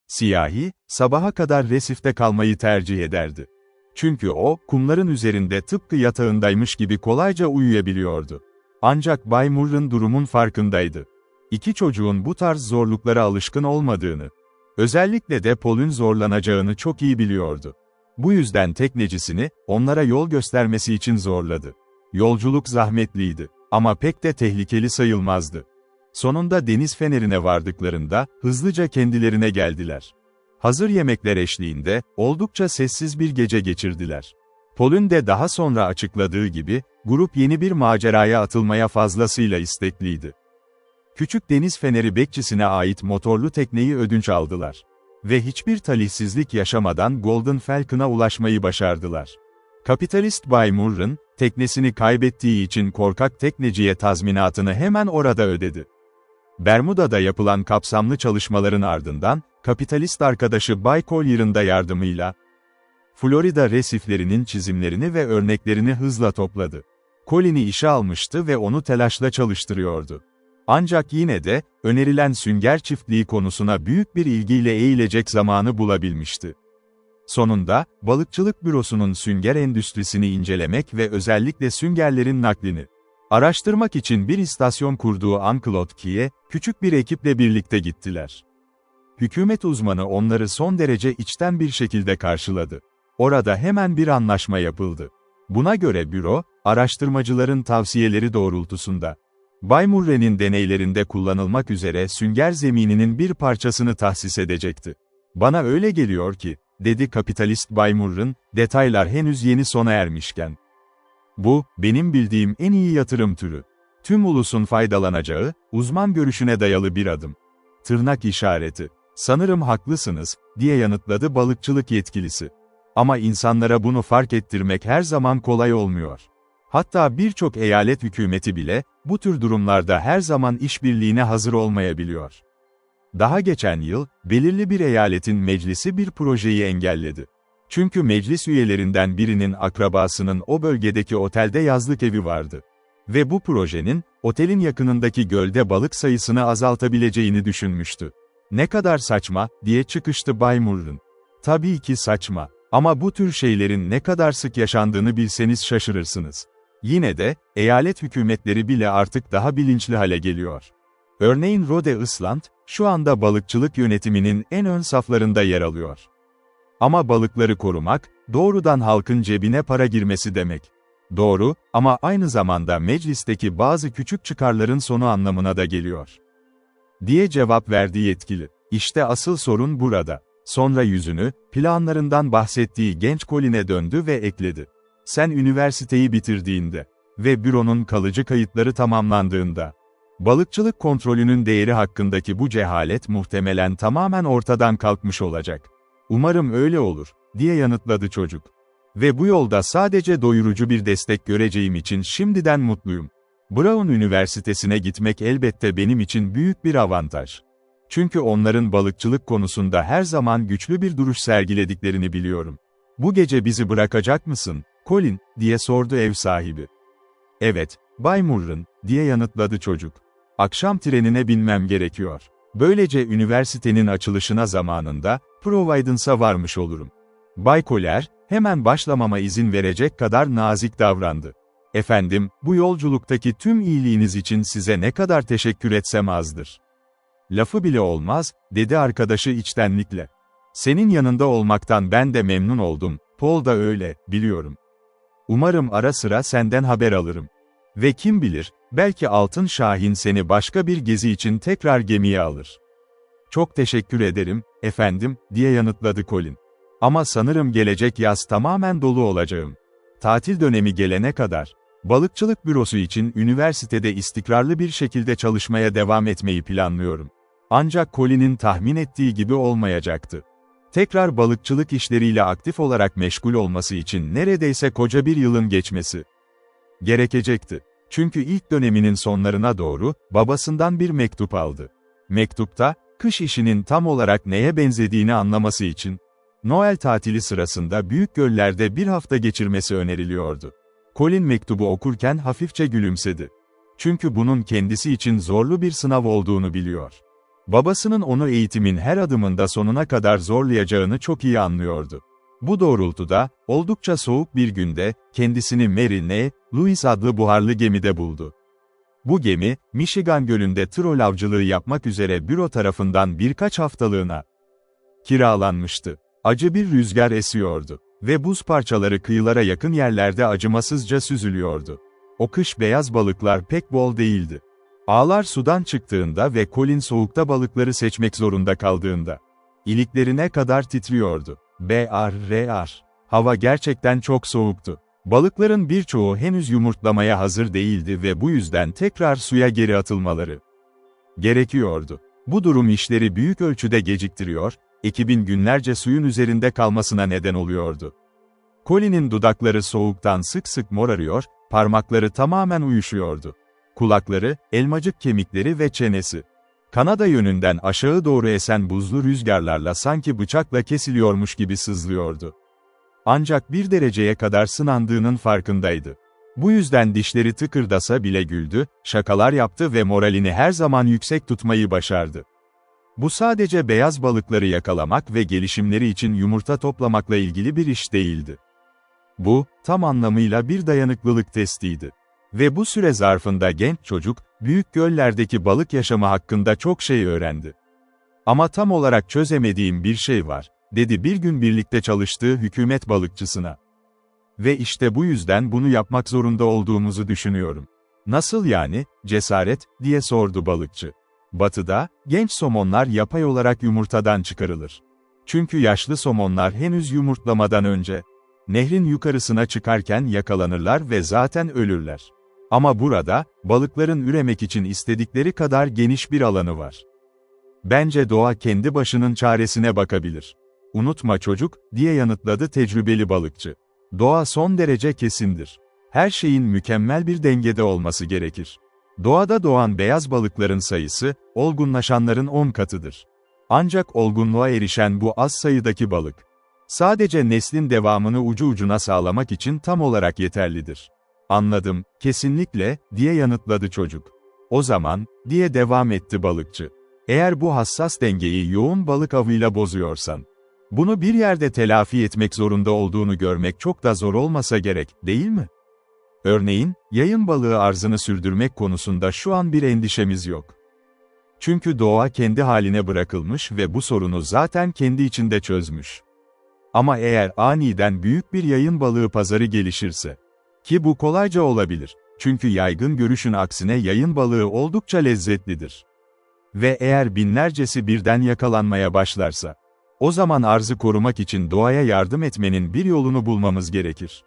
Siyahi, sabaha kadar resifte kalmayı tercih ederdi. Çünkü o, kumların üzerinde tıpkı yatağındaymış gibi kolayca uyuyabiliyordu. Ancak Bay Murren durumun farkındaydı. İki çocuğun bu tarz zorluklara alışkın olmadığını, özellikle de Paul'ün zorlanacağını çok iyi biliyordu. Bu yüzden teknecisini, onlara yol göstermesi için zorladı. Yolculuk zahmetliydi, ama pek de tehlikeli sayılmazdı. Sonunda deniz fenerine vardıklarında, hızlıca kendilerine geldiler. Hazır yemekler eşliğinde, oldukça sessiz bir gece geçirdiler. Paul'ün de daha sonra açıkladığı gibi, grup yeni bir maceraya atılmaya fazlasıyla istekliydi. Küçük deniz feneri bekçisine ait motorlu tekneyi ödünç aldılar. Ve hiçbir talihsizlik yaşamadan Golden Falcon'a ulaşmayı başardılar. Kapitalist Bay Murren, teknesini kaybettiği için korkak tekneciye tazminatını hemen orada ödedi. Bermuda'da yapılan kapsamlı çalışmaların ardından, kapitalist arkadaşı Bay Collier'ın da yardımıyla, Florida resiflerinin çizimlerini ve örneklerini hızla topladı. Colin'i işe almıştı ve onu telaşla çalıştırıyordu. Ancak yine de, önerilen sünger çiftliği konusuna büyük bir ilgiyle eğilecek zamanı bulabilmişti. Sonunda, balıkçılık bürosunun sünger endüstrisini incelemek ve özellikle süngerlerin naklini araştırmak için bir istasyon kurduğu Uncle Otki'ye, küçük bir ekiple birlikte gittiler. Hükümet uzmanı onları son derece içten bir şekilde karşıladı. Orada hemen bir anlaşma yapıldı. Buna göre büro, araştırmacıların tavsiyeleri doğrultusunda, Bay Murren'in deneylerinde kullanılmak üzere sünger zemininin bir parçasını tahsis edecekti. "Bana öyle geliyor ki," dedi kapitalist Bay Murren, detaylar henüz yeni sona ermişken. "Bu, benim bildiğim en iyi yatırım türü. Tüm ulusun faydalanacağı, uzman görüşüne dayalı bir adım." Tırnak işareti. "Sanırım haklısınız," diye yanıtladı balıkçılık yetkilisi. "Ama insanlara bunu fark ettirmek her zaman kolay olmuyor. Hatta birçok eyalet hükümeti bile, bu tür durumlarda her zaman işbirliğine hazır olmayabiliyor." Daha geçen yıl, belirli bir eyaletin meclisi bir projeyi engelledi. Çünkü meclis üyelerinden birinin akrabasının o bölgedeki otelde yazlık evi vardı. Ve bu projenin, otelin yakınındaki gölde balık sayısını azaltabileceğini düşünmüştü. "Ne kadar saçma," diye çıkıştı Bay Murren. "Tabii ki saçma. Ama bu tür şeylerin ne kadar sık yaşandığını bilseniz şaşırırsınız. Yine de, eyalet hükümetleri bile artık daha bilinçli hale geliyor. Örneğin Rhode Island, şu anda balıkçılık yönetiminin en ön saflarında yer alıyor. Ama balıkları korumak, doğrudan halkın cebine para girmesi demek. Doğru, ama aynı zamanda meclisteki bazı küçük çıkarların sonu anlamına da geliyor," diye cevap verdi yetkili. "İşte asıl sorun burada." Sonra yüzünü, planlarından bahsettiği genç Colin'e döndü ve ekledi. "Sen üniversiteyi bitirdiğinde ve büronun kalıcı kayıtları tamamlandığında, balıkçılık kontrolünün değeri hakkındaki bu cehalet muhtemelen tamamen ortadan kalkmış olacak." "Umarım öyle olur," diye yanıtladı çocuk. "Ve bu yolda sadece doyurucu bir destek göreceğim için şimdiden mutluyum. Brown Üniversitesi'ne gitmek elbette benim için büyük bir avantaj. Çünkü onların balıkçılık konusunda her zaman güçlü bir duruş sergilediklerini biliyorum." "Bu gece bizi bırakacak mısın, Colin?" diye sordu ev sahibi. "Evet, Bay Murren," diye yanıtladı çocuk. "Akşam trenine binmem gerekiyor. Böylece üniversitenin açılışına zamanında, Providence'a varmış olurum." Bay Collier, hemen başlamama izin verecek kadar nazik davrandı. "Efendim, bu yolculuktaki tüm iyiliğiniz için size ne kadar teşekkür etsem azdır." "Lafı bile olmaz," dedi arkadaşı içtenlikle. "Senin yanında olmaktan ben de memnun oldum, Paul da öyle, biliyorum. Umarım ara sıra senden haber alırım. Ve kim bilir, belki Altın Şahin seni başka bir gezi için tekrar gemiye alır." "Çok teşekkür ederim, efendim," diye yanıtladı Colin. "Ama sanırım gelecek yaz tamamen dolu olacağım. Tatil dönemi gelene kadar, balıkçılık bürosu için üniversitede istikrarlı bir şekilde çalışmaya devam etmeyi planlıyorum." Ancak Colin'in tahmin ettiği gibi olmayacaktı. Tekrar balıkçılık işleriyle aktif olarak meşgul olması için neredeyse koca bir yılın geçmesi gerekecekti. Çünkü ilk döneminin sonlarına doğru, babasından bir mektup aldı. Mektupta, kış işinin tam olarak neye benzediğini anlaması için, Noel tatili sırasında büyük göllerde bir hafta geçirmesi öneriliyordu. Colin mektubu okurken hafifçe gülümsedi. Çünkü bunun kendisi için zorlu bir sınav olduğunu biliyor. Babasının onu eğitimin her adımında sonuna kadar zorlayacağını çok iyi anlıyordu. Bu doğrultuda, oldukça soğuk bir günde, kendisini Mary N. Lewis adlı buharlı gemide buldu. Bu gemi, Michigan Gölü'nde trol avcılığı yapmak üzere büro tarafından birkaç haftalığına kiralanmıştı. Acı bir rüzgar esiyordu ve buz parçaları kıyılara yakın yerlerde acımasızca süzülüyordu. O kış beyaz balıklar pek bol değildi. Ağlar sudan çıktığında ve Colin soğukta balıkları seçmek zorunda kaldığında, iliklerine kadar titriyordu. Br. Hava gerçekten çok soğuktu. Balıkların birçoğu henüz yumurtlamaya hazır değildi ve bu yüzden tekrar suya geri atılmaları gerekiyordu. Bu durum işleri büyük ölçüde geciktiriyor, ekibin günlerce suyun üzerinde kalmasına neden oluyordu. Colin'in dudakları soğuktan sık sık morarıyor, parmakları tamamen uyuşuyordu. Kulakları, elmacık kemikleri ve çenesi, Kanada yönünden aşağı doğru esen buzlu rüzgarlarla sanki bıçakla kesiliyormuş gibi sızlıyordu. Ancak 1 dereceye kadar sınandığının farkındaydı. Bu yüzden dişleri tıkırdasa bile güldü, şakalar yaptı ve moralini her zaman yüksek tutmayı başardı. Bu sadece beyaz balıkları yakalamak ve gelişimleri için yumurta toplamakla ilgili bir iş değildi. Bu, tam anlamıyla bir dayanıklılık testiydi. Ve bu süre zarfında genç çocuk, büyük göllerdeki balık yaşamı hakkında çok şey öğrendi. Ama tam olarak çözemediğim bir şey var, dedi bir gün birlikte çalıştığı hükümet balıkçısına. Ve işte bu yüzden bunu yapmak zorunda olduğumuzu düşünüyorum. Nasıl yani, cesaret, diye sordu balıkçı. Batıda, genç somonlar yapay olarak yumurtadan çıkarılır. Çünkü yaşlı somonlar henüz yumurtlamadan önce, nehrin yukarısına çıkarken yakalanırlar ve zaten ölürler. Ama burada, balıkların üremek için istedikleri kadar geniş bir alanı var. Bence doğa kendi başının çaresine bakabilir. Unutma çocuk, diye yanıtladı tecrübeli balıkçı. Doğa son derece kesindir. Her şeyin mükemmel bir dengede olması gerekir. Doğada doğan beyaz balıkların sayısı, olgunlaşanların 10 katıdır. Ancak olgunluğa erişen bu az sayıdaki balık, sadece neslin devamını ucu ucuna sağlamak için tam olarak yeterlidir. Anladım, kesinlikle, diye yanıtladı çocuk. O zaman, diye devam etti balıkçı. Eğer bu hassas dengeyi yoğun balık avıyla bozuyorsan, bunu bir yerde telafi etmek zorunda olduğunu görmek çok da zor olmasa gerek, değil mi? Örneğin, yayın balığı arzını sürdürmek konusunda şu an bir endişemiz yok. Çünkü doğa kendi haline bırakılmış ve bu sorunu zaten kendi içinde çözmüş. Ama eğer aniden büyük bir yayın balığı pazarı gelişirse, ki bu kolayca olabilir, çünkü yaygın görüşün aksine yayın balığı oldukça lezzetlidir. Ve eğer binlercesi birden yakalanmaya başlarsa, o zaman arzı korumak için doğaya yardım etmenin bir yolunu bulmamız gerekir.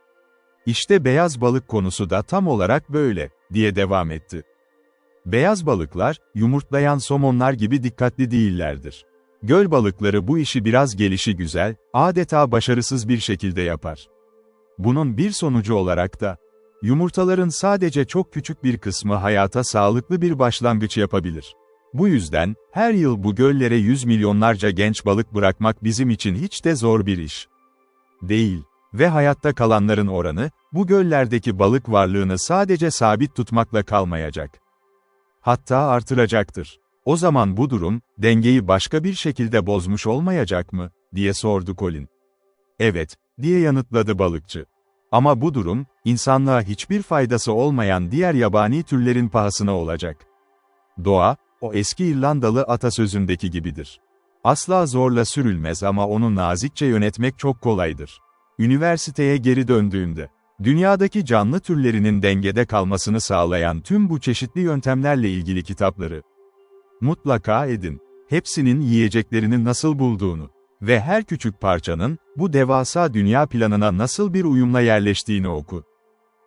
İşte beyaz balık konusu da tam olarak böyle, diye devam etti. Beyaz balıklar, yumurtlayan somonlar gibi dikkatli değillerdir. Göl balıkları bu işi biraz gelişigüzel, adeta başarısız bir şekilde yapar. Bunun bir sonucu olarak da, yumurtaların sadece çok küçük bir kısmı hayata sağlıklı bir başlangıç yapabilir. Bu yüzden, her yıl bu göllere 100 milyonlarca genç balık bırakmak bizim için hiç de zor bir iş değil. Ve hayatta kalanların oranı, bu göllerdeki balık varlığını sadece sabit tutmakla kalmayacak. Hatta artıracaktır. O zaman bu durum, dengeyi başka bir şekilde bozmuş olmayacak mı, diye sordu Colin. Evet, diye yanıtladı balıkçı. Ama bu durum, insanlığa hiçbir faydası olmayan diğer yabani türlerin pahasına olacak. Doğa, o eski İrlandalı atasözündeki gibidir. Asla zorla sürülmez ama onu nazikçe yönetmek çok kolaydır. Üniversiteye geri döndüğünde, dünyadaki canlı türlerinin dengede kalmasını sağlayan tüm bu çeşitli yöntemlerle ilgili kitapları mutlaka edin. Hepsinin yiyeceklerini nasıl bulduğunu ve her küçük parçanın, bu devasa dünya planına nasıl bir uyumla yerleştiğini oku.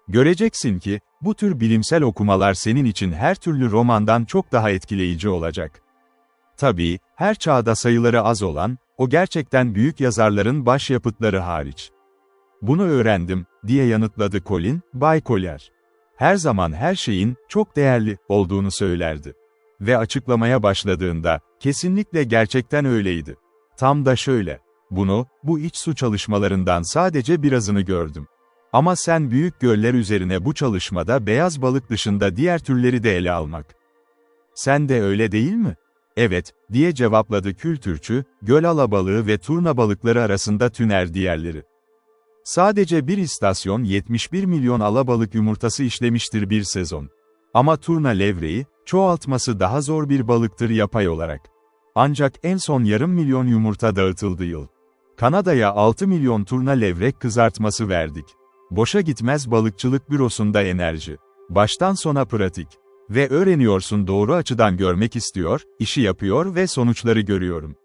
Göreceksin ki, bu tür bilimsel okumalar senin için her türlü romandan çok daha etkileyici olacak. Tabii, her çağda sayıları az olan, o gerçekten büyük yazarların başyapıtları hariç. Bunu öğrendim, diye yanıtladı Colin, Bay Collier. Her zaman her şeyin, çok değerli, olduğunu söylerdi. Ve açıklamaya başladığında, kesinlikle gerçekten öyleydi. Tam da şöyle. Bu iç su çalışmalarından sadece birazını gördüm. Ama sen büyük göller üzerine bu çalışmada beyaz balık dışında diğer türleri de ele almak. Sen de öyle değil mi? Evet, diye cevapladı kültürçü, göl alabalığı ve turna balıkları arasında tüner diğerleri. Sadece bir istasyon 71 milyon alabalık yumurtası işlemiştir bir sezon. Ama turna levreği, çoğaltması daha zor bir balıktır yapay olarak. Ancak en son yarım milyon yumurta dağıtıldı yıl. Kanada'ya 6 milyon turna levrek kızartması verdik. Boşa gitmez balıkçılık bürosunda enerji. Baştan sona pratik. Ve öğreniyorsun doğru açıdan görmek istiyor, işi yapıyor ve sonuçları görüyorum.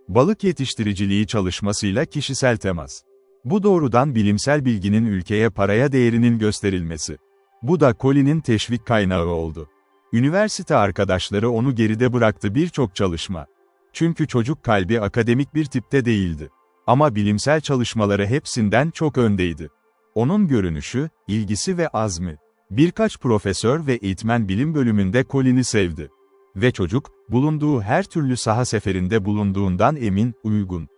Balık yetiştiriciliği çalışmasıyla kişisel temas. Bu doğrudan bilimsel bilginin ülkeye paraya değerinin gösterilmesi. Bu da Colin'in teşvik kaynağı oldu. Üniversite arkadaşları onu geride bıraktı birçok çalışma. Çünkü çocuk kalbi akademik bir tipte değildi. Ama bilimsel çalışmaları hepsinden çok öndeydi. Onun görünüşü, ilgisi ve azmi. Birkaç profesör ve eğitmen bilim bölümünde Colin'i sevdi. Ve çocuk, bulunduğu her türlü saha seferinde bulunduğundan emin, uygun.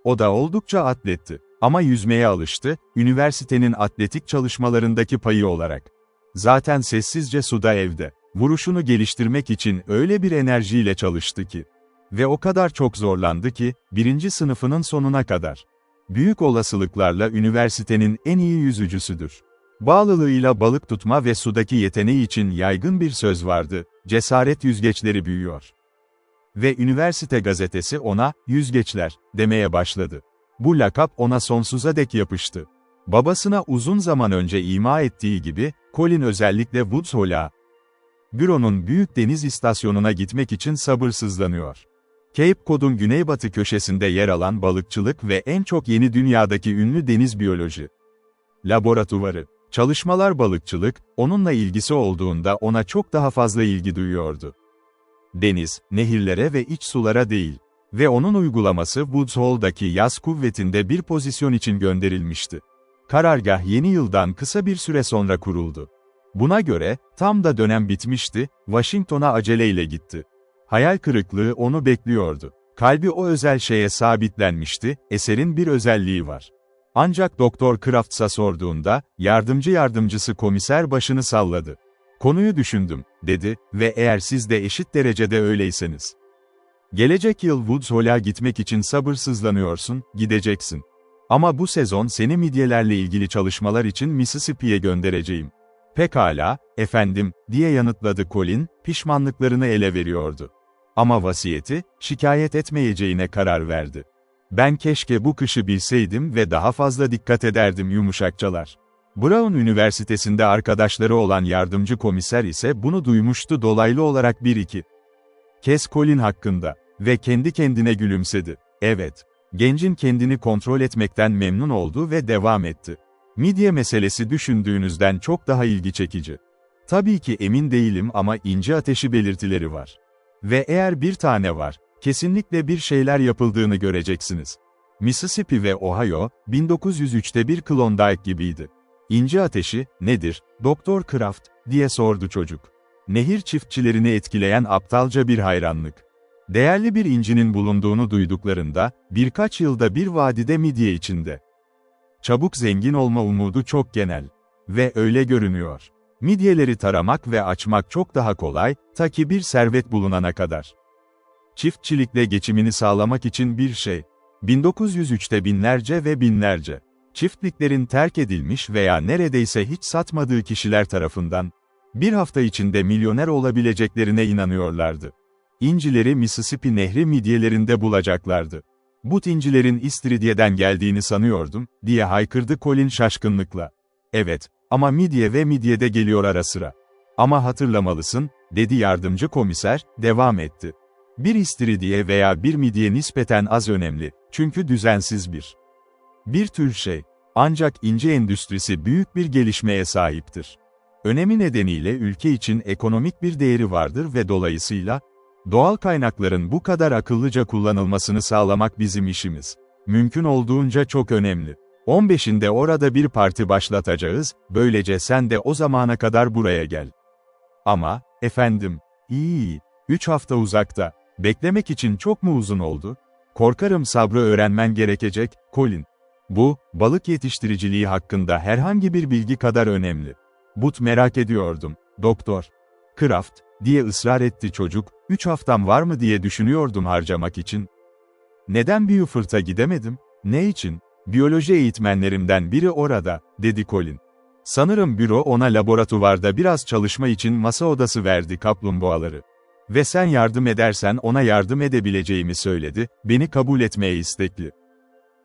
O da oldukça atletti. Ama yüzmeye alıştı, üniversitenin atletik çalışmalarındaki payı olarak. Zaten sessizce suda evde. Vuruşunu geliştirmek için öyle bir enerjiyle çalıştı ki. Ve o kadar çok zorlandı ki, 1. sınıfının sonuna kadar. Büyük olasılıklarla üniversitenin en iyi yüzücüsüdür. Bağlılığıyla balık tutma ve sudaki yeteneği için yaygın bir söz vardı, cesaret yüzgeçleri büyüyor. Ve üniversite gazetesi ona, yüzgeçler, demeye başladı. Bu lakap ona sonsuza dek yapıştı. Babasına uzun zaman önce ima ettiği gibi, Colin özellikle Woods Hole'a, büronun büyük deniz istasyonuna gitmek için sabırsızlanıyor. Cape Cod'un güneybatı köşesinde yer alan balıkçılık ve en çok yeni dünyadaki ünlü deniz biyoloji laboratuvarı. Çalışmalar balıkçılık, onunla ilgisi olduğunda ona çok daha fazla ilgi duyuyordu. Deniz, nehirlere ve iç sulara değil. Ve onun uygulaması Woods Hole'daki yaz kuvvetinde bir pozisyon için gönderilmişti. Karargah yeni yıldan kısa bir süre sonra kuruldu. Buna göre, tam da dönem bitmişti, Washington'a aceleyle gitti. Hayal kırıklığı onu bekliyordu. Kalbi o özel şeye sabitlenmişti, eserin bir özelliği var. Ancak Doktor Crafts'a sorduğunda, yardımcısı komiser başını salladı. Konuyu düşündüm, dedi ve eğer siz de eşit derecede öyleyseniz. Gelecek yıl Woods Hole'a gitmek için sabırsızlanıyorsun, gideceksin. Ama bu sezon seni midyelerle ilgili çalışmalar için Mississippi'ye göndereceğim. Pekala, efendim, diye yanıtladı Colin, pişmanlıklarını ele veriyordu. Ama vasiyeti, şikayet etmeyeceğine karar verdi. Ben keşke bu kışı bilseydim ve daha fazla dikkat ederdim yumuşakçalar. Brown Üniversitesi'nde arkadaşları olan yardımcı komiser ise bunu duymuştu dolaylı olarak bir iki kez Colin hakkında ve kendi kendine gülümsedi. Evet, gencin kendini kontrol etmekten memnun oldu ve devam etti. Midye meselesi düşündüğünüzden çok daha ilgi çekici. Tabii ki emin değilim ama ince ateşi belirtileri var. Ve eğer bir tane var, kesinlikle bir şeyler yapıldığını göreceksiniz. Mississippi ve Ohio, 1903'te bir Klondike gibiydi. İnce ateşi, nedir, Doktor Kraft, diye sordu çocuk. Nehir çiftçilerini etkileyen aptalca bir hayranlık. Değerli bir incinin bulunduğunu duyduklarında, birkaç yılda bir vadide midye içinde. Çabuk zengin olma umudu çok genel. Ve öyle görünüyor. Midyeleri taramak ve açmak çok daha kolay, ta ki bir servet bulunana kadar. Çiftçilikle geçimini sağlamak için bir şey. 1903'te binlerce ve binlerce çiftliklerin terk edilmiş veya neredeyse hiç satmadığı kişiler tarafından, bir hafta içinde milyoner olabileceklerine inanıyorlardı. İncileri Mississippi Nehri midyelerinde bulacaklardı. Bu incilerin İstiridye'den geldiğini sanıyordum, diye haykırdı Colin şaşkınlıkla. Evet, ama midye ve midye de geliyor ara sıra. Ama hatırlamalısın, dedi yardımcı komiser, devam etti. Bir istiridye veya bir midye nispeten az önemli, çünkü düzensiz bir tür şey. Ancak inci endüstrisi büyük bir gelişmeye sahiptir. Önemi nedeniyle ülke için ekonomik bir değeri vardır ve dolayısıyla, doğal kaynakların bu kadar akıllıca kullanılmasını sağlamak bizim işimiz. Mümkün olduğunca çok önemli. 15'inde orada bir parti başlatacağız, böylece sen de o zamana kadar buraya gel. Ama, efendim, iyi, 3 hafta uzakta, beklemek için çok mu uzun oldu? Korkarım sabrı öğrenmen gerekecek, Colin. Bu, balık yetiştiriciliği hakkında herhangi bir bilgi kadar önemli. Merak ediyordum, Doktor Kraft, diye ısrar etti çocuk, 3 haftam var mı diye düşünüyordum harcamak için. Neden Beaufort'a gidemedim? Ne için? Biyoloji eğitmenlerimden biri orada, dedi Colin. Sanırım büro ona laboratuvarda biraz çalışma için masa odası verdi kaplumbağaları. Ve sen yardım edersen ona yardım edebileceğimi söyledi, beni kabul etmeye istekli.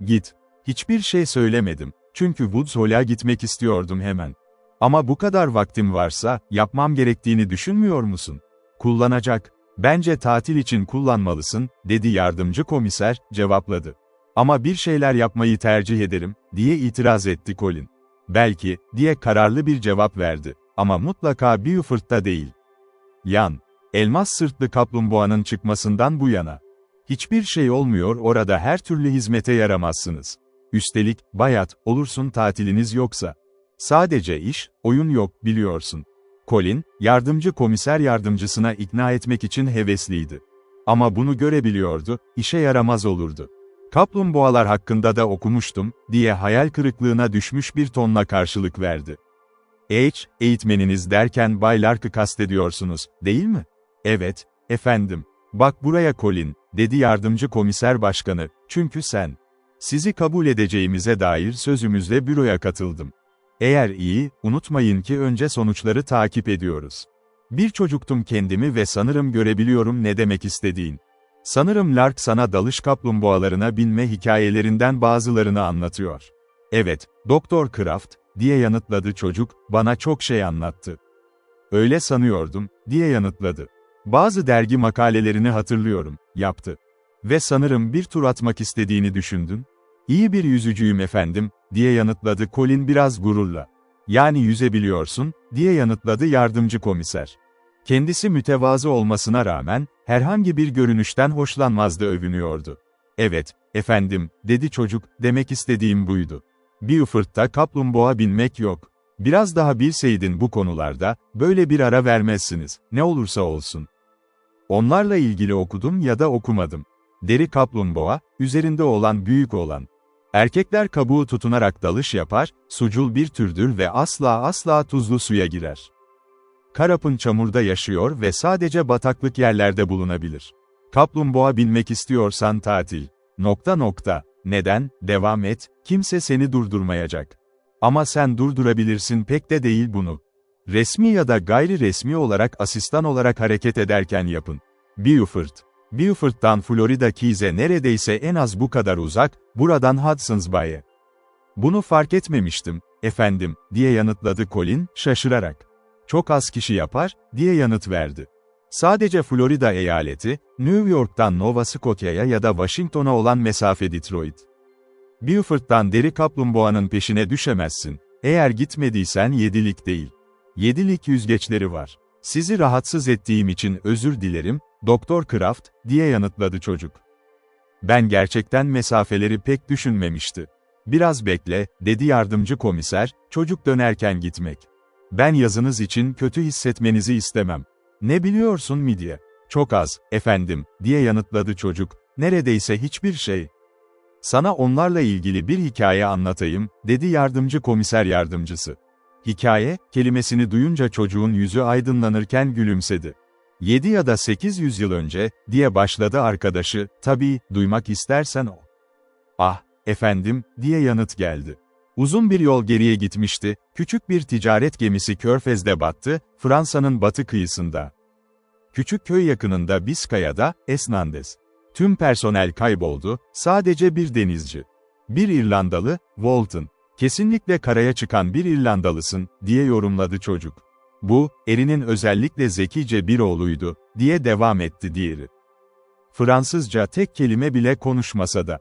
Git. Hiçbir şey söylemedim, çünkü Woods Hall'a gitmek istiyordum hemen. Ama bu kadar vaktim varsa, yapmam gerektiğini düşünmüyor musun? Kullanacak. Bence tatil için kullanmalısın, dedi yardımcı komiser, cevapladı. Ama bir şeyler yapmayı tercih ederim, diye itiraz etti Colin. Belki, diye kararlı bir cevap verdi. Ama mutlaka Beaufort'ta değil. Yan. Elmas sırtlı kaplumbağanın çıkmasından bu yana. Hiçbir şey olmuyor, orada her türlü hizmete yaramazsınız. Üstelik, bayat, olursun tatiliniz yoksa. Sadece iş, oyun yok, biliyorsun. Colin, yardımcı komiser yardımcısına ikna etmek için hevesliydi. Ama bunu görebiliyordu, işe yaramaz olurdu. Kaplumbağalar hakkında da okumuştum, diye hayal kırıklığına düşmüş bir tonla karşılık verdi. Eğitmeniniz derken Bay Lark'ı kastediyorsunuz, değil mi? Evet, efendim. Bak buraya Colin, dedi yardımcı komiser başkanı, çünkü sizi kabul edeceğimize dair sözümüzle büroya katıldım. Eğer iyi, unutmayın ki önce sonuçları takip ediyoruz. Bir çocuktum kendimi ve sanırım görebiliyorum ne demek istediğin. Sanırım Lark sana dalış kaplumbağalarına binme hikayelerinden bazılarını anlatıyor. Evet, Doktor Kraft, diye yanıtladı çocuk, bana çok şey anlattı. Öyle sanıyordum, diye yanıtladı. Bazı dergi makalelerini hatırlıyorum, yaptı. Ve sanırım bir tur atmak istediğini düşündün. İyi bir yüzücüyüm efendim, diye yanıtladı Colin biraz gururla. Yani yüzebiliyorsun, diye yanıtladı yardımcı komiser. Kendisi mütevazı olmasına rağmen, herhangi bir görünüşten hoşlanmazdı, övünüyordu. Evet, efendim, dedi çocuk, demek istediğim buydu. Beaufort'ta kaplumbağa binmek yok. Biraz daha bilseydin bu konularda, böyle bir ara vermezsiniz, ne olursa olsun. Onlarla ilgili okudum ya da okumadım. Deri kaplumbağa, üzerinde olan büyük olan. Erkekler kabuğu tutunarak dalış yapar, sucul bir türdür ve asla tuzlu suya girer. Karapın çamurda yaşıyor ve sadece bataklık yerlerde bulunabilir. Kaplumbağa binmek istiyorsan tatil. Neden? Devam et, kimse seni durdurmayacak. Ama sen durdurabilirsin pek de değil bunu. Resmi ya da gayri resmi olarak asistan olarak hareket ederken yapın. Beaufort. Beaufort'tan Florida Keys'e neredeyse en az bu kadar uzak, buradan Hudson's Bay'e. Bunu fark etmemiştim, efendim, diye yanıtladı Colin, şaşırarak. Çok az kişi yapar, diye yanıt verdi. Sadece Florida eyaleti, New York'tan Nova Scotia'ya ya da Washington'a olan mesafe Detroit. Beaufort'tan deri kaplumbağanın peşine düşemezsin. Eğer gitmediysen 7'lik değil. 7'lik yüzgeçleri var. Sizi rahatsız ettiğim için özür dilerim, Doktor Kraft, diye yanıtladı çocuk. Ben gerçekten mesafeleri pek düşünmemişti. Biraz bekle, dedi yardımcı komiser, çocuk dönerken gitmek. Ben yazınız için kötü hissetmenizi istemem. Ne biliyorsun midye? Çok az, efendim, diye yanıtladı çocuk, neredeyse hiçbir şey. Sana onlarla ilgili bir hikaye anlatayım, dedi yardımcı komiser yardımcısı. Hikaye, kelimesini duyunca çocuğun yüzü aydınlanırken gülümsedi. 7 ya da 800 yıl önce, diye başladı arkadaşı, tabii, duymak istersen o. Ah, efendim, diye yanıt geldi. Uzun bir yol geriye gitmişti, küçük bir ticaret gemisi Körfez'de battı, Fransa'nın batı kıyısında. Küçük köy yakınında Biskaya'da, Esnandes. Tüm personel kayboldu, sadece bir denizci. Bir İrlandalı, Walton. Kesinlikle karaya çıkan bir İrlandalısın, diye yorumladı çocuk. Bu, Erin'in özellikle zekice bir oğluydu, diye devam etti diğeri. Fransızca tek kelime bile konuşmasa da.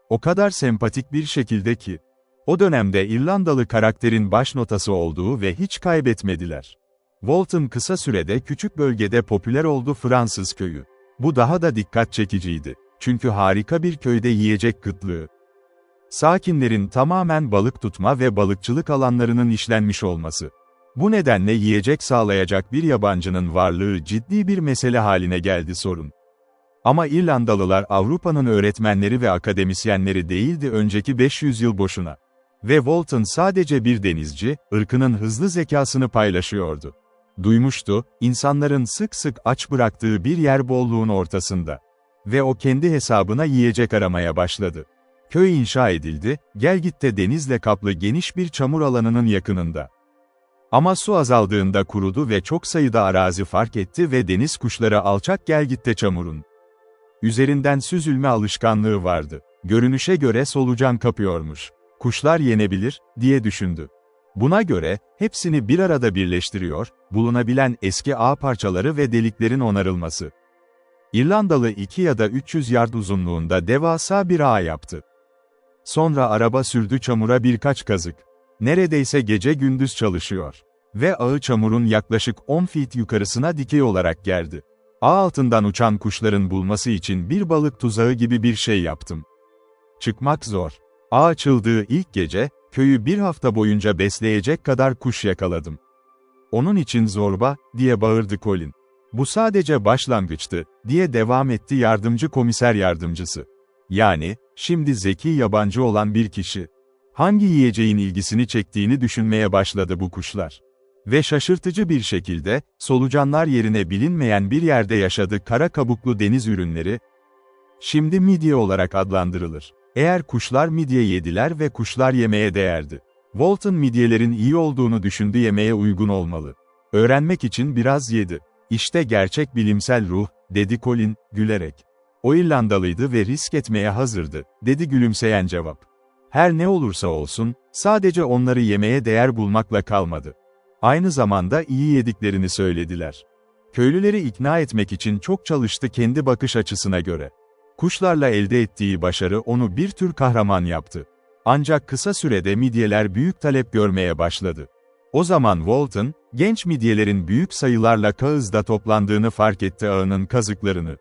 O kadar sempatik bir şekilde ki. O dönemde İrlandalı karakterin başnotası olduğu ve hiç kaybetmediler. Walton kısa sürede küçük bölgede popüler oldu Fransız köyü. Bu daha da dikkat çekiciydi. Çünkü harika bir köyde yiyecek kıtlığı. Sakinlerin tamamen balık tutma ve balıkçılık alanlarının işlenmiş olması. Bu nedenle yiyecek sağlayacak bir yabancının varlığı ciddi bir mesele haline geldi sorun. Ama İrlandalılar Avrupa'nın öğretmenleri ve akademisyenleri değildi önceki 500 yıl boşuna. Ve Walton sadece bir denizci, ırkının hızlı zekasını paylaşıyordu. Duymuştu, insanların sık sık aç bıraktığı bir yer bolluğun ortasında. Ve o kendi hesabına yiyecek aramaya başladı. Köy inşa edildi, Gelgit'te denizle kaplı geniş bir çamur alanının yakınında. Ama su azaldığında kurudu ve çok sayıda arazi fark etti ve deniz kuşları alçak Gelgit'te çamurun üzerinden süzülme alışkanlığı vardı. Görünüşe göre solucan kapıyormuş. Kuşlar yenebilir, diye düşündü. Buna göre, hepsini bir arada birleştiriyor, bulunabilen eski ağ parçaları ve deliklerin onarılması. İrlandalı 2 ya da 300 yard uzunluğunda devasa bir ağ yaptı. Sonra araba sürdü çamura birkaç kazık. Neredeyse gece gündüz çalışıyor. Ve ağı çamurun yaklaşık 10 feet yukarısına dikey olarak gerdi. Ağ altından uçan kuşların bulması için bir balık tuzağı gibi bir şey yaptım. Çıkmak zor. Ağ açıldığı ilk gece, köyü bir hafta boyunca besleyecek kadar kuş yakaladım. Onun için zorba, diye bağırdı Colin. Bu sadece başlangıçtı, diye devam etti yardımcı komiser yardımcısı. Yani, şimdi zeki yabancı olan bir kişi. Hangi yiyeceğin ilgisini çektiğini düşünmeye başladı bu kuşlar. Ve şaşırtıcı bir şekilde, solucanlar yerine bilinmeyen bir yerde yaşadı kara kabuklu deniz ürünleri, şimdi midye olarak adlandırılır. Eğer kuşlar midye yediler ve kuşlar yemeye değerdi. Walton midyelerin iyi olduğunu düşündü, yemeye uygun olmalı. Öğrenmek için biraz yedi. İşte gerçek bilimsel ruh, dedi Colin, gülerek. O İrlandalıydı ve risk etmeye hazırdı, dedi gülümseyen cevap. Her ne olursa olsun, sadece onları yemeye değer bulmakla kalmadı. Aynı zamanda iyi yediklerini söylediler. Köylüleri ikna etmek için çok çalıştı kendi bakış açısına göre. Kuşlarla elde ettiği başarı onu bir tür kahraman yaptı. Ancak kısa sürede midyeler büyük talep görmeye başladı. O zaman Walton, genç midyelerin büyük sayılarla kağızda toplandığını fark etti, ağının kazıklarını